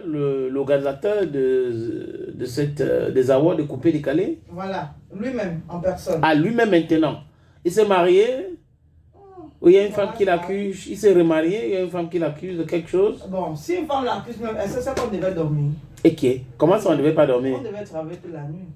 l'organisateur des awards de coupé décalé. Voilà, lui-même en personne. Ah, lui-même maintenant. Il s'est marié. Il y a une femme qui l'accuse. Il s'est remarié. Il y a une femme qui l'accuse de quelque chose. Bon, si une femme l'accuse, c'est qu'on devait dormir. Et qui? Comment ça, on ne devait pas dormir? On devait travailler toute la nuit.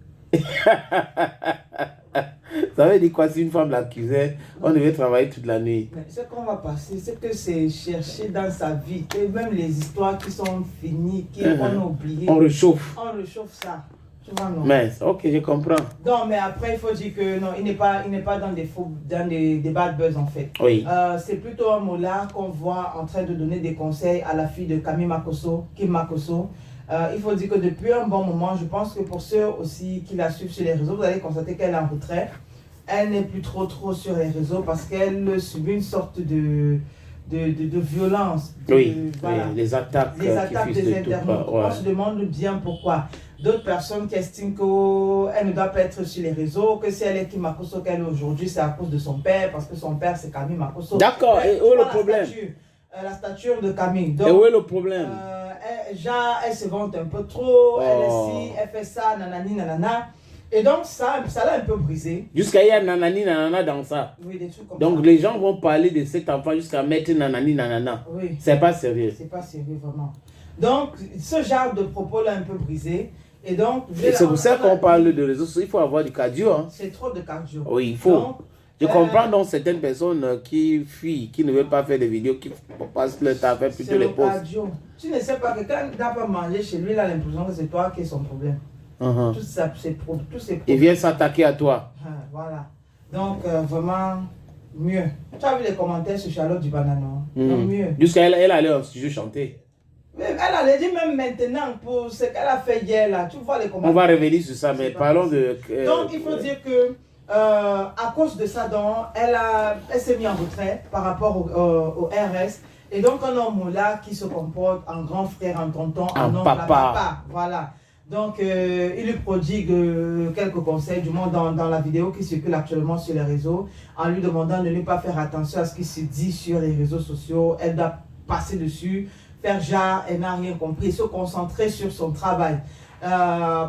Ça veut dire quoi si une femme l'accusait? On devait travailler toute la nuit. Mais ce qu'on va passer, c'est que c'est chercher dans sa vie. Et même les histoires qui sont finies, qu'on a oubliées. On réchauffe. On réchauffe ça. Tu vois, non? Mais, ok, je comprends. Non, mais après, il faut dire que non, il n'est pas dans des bad buzz en fait. Oui. C'est plutôt un mot là qu'on voit en train de donner des conseils à la fille de Camille Makosso, Kim Makosso. Il faut dire que depuis un bon moment, je pense que pour ceux aussi qui la suivent sur les réseaux, vous allez constater qu'elle est en retrait. Elle n'est plus trop sur les réseaux parce qu'elle subit une sorte de violence. Oui, voilà. les attaques des internautes. On se demande bien pourquoi. D'autres personnes qui estiment qu'elle ne doit pas être sur les réseaux, que si elle est Kim Makosso qu'elle est aujourd'hui, c'est à cause de son père, parce que son père c'est Camille Makosso. D'accord, et où est le problème? La stature de Camille. Donc, et où est le problème? Elle se vante un peu trop, elle est ci, elle fait ça, nanani, nanana. Et donc ça l'a un peu brisé. Jusqu'à il y a nanani, nanana dans ça. Oui, des trucs comme donc ça. Les gens vont parler de cet enfant jusqu'à mettre nanani, nanana. Oui. C'est pas sérieux. C'est pas sérieux vraiment. Donc ce genre de propos l'a un peu brisé. Et donc, c'est pour ça qu'on parle de réseaux sociaux, il faut avoir du cardio. Hein. C'est trop de cardio. Oui, il faut. Donc, je comprends donc certaines personnes qui fuient, qui ne veulent pas faire des vidéos, qui passent le temps à faire plutôt les posts. Cardio. Tu ne sais pas que quand il n'a pas mangé chez lui, il a l'impression que c'est toi qui es son problème. Tout ça, tous ces il vient s'attaquer à toi. Voilà. Donc, vraiment, mieux. Tu as vu les commentaires sur Charlotte du Banano? Donc, mieux. Jusqu'à elle allait en studio chanter. Mais elle allait dire même maintenant pour ce qu'elle a fait hier là. Tu vois les commentaires. On va revenir sur ça, mais parlons de. Donc, il faut dire que à cause de ça, donc, elle s'est mise en retrait par rapport au RS. Et donc, un homme là qui se comporte en grand frère, en tonton, en oncle, papa. Voilà. Donc, il lui prodigue quelques conseils, du moins dans la vidéo qui circule actuellement sur les réseaux, en lui demandant de ne pas faire attention à ce qui se dit sur les réseaux sociaux. Elle doit passer dessus, faire genre, elle n'a rien compris, se concentrer sur son travail.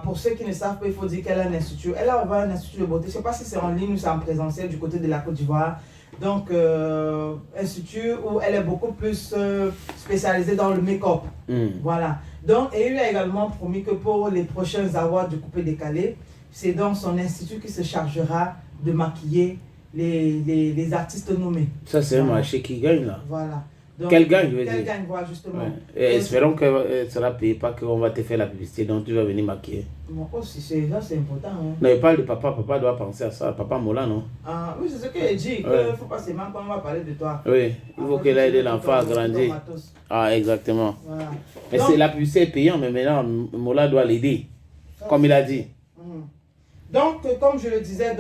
Pour ceux qui ne savent pas, il faut dire qu'elle a un institut. Elle a un institut de beauté. Je ne sais pas si c'est en ligne ou c'est en présentiel du côté de la Côte d'Ivoire. Donc, institut où elle est beaucoup plus spécialisée dans le make-up. Voilà. Donc, et il lui a également promis que pour les prochains awards du coupé décalé, c'est donc son institut qui se chargera de maquiller les artistes nommés. Ça, c'est un marché qui gagne là. Voilà. Donc, qu'elle gagne, je veux dire. Qu'elle gagne, voilà, justement. Ouais. Et espérons qu'elle sera payée, pas qu'on va te faire la publicité, donc tu vas venir maquiller. Bon, aussi, c'est important. Hein. Non, il parle de papa, papa doit penser à ça, papa Mola, non? Oui, c'est ce qu'il dit, qu'il ne faut pas seulement qu'on va parler de toi. Oui, il faut qu'elle aide l'enfant à grandir. Ah, exactement. Voilà. Mais donc, la publicité est payante, mais maintenant, Mola doit l'aider, comme il a dit. Donc, comme je le disais,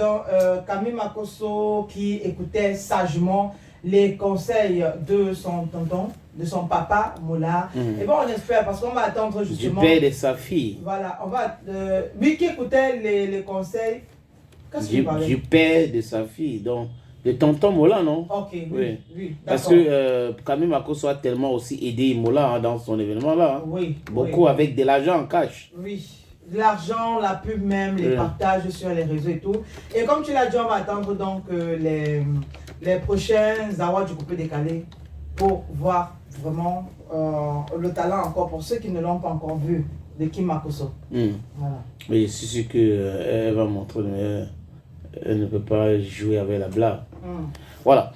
Camille Makosso qui écoutait sagement les conseils de son tonton, de son papa, Mola. Et bon, on espère, parce qu'on va attendre justement... Du père de sa fille. Voilà, on va... lui qui écoutait les conseils... Qu'est-ce qu'il parlait? Du père de sa fille, donc... De tonton Mola, non? Ok, oui. Parce que Camille Makosso a tellement aussi aidé Mola hein, dans son événement là. Oui. Beaucoup avec de l'argent en cash. Oui. L'argent, la pub même, les partages sur les réseaux et tout. Et comme tu l'as dit, on va attendre donc les prochains awards du coupé décalé pour voir vraiment le talent encore pour ceux qui ne l'ont pas encore vu de Kim Makosso. Voilà. Mais je suis sûr qu'elle va montrer, elle ne peut pas jouer avec la blague. Voilà.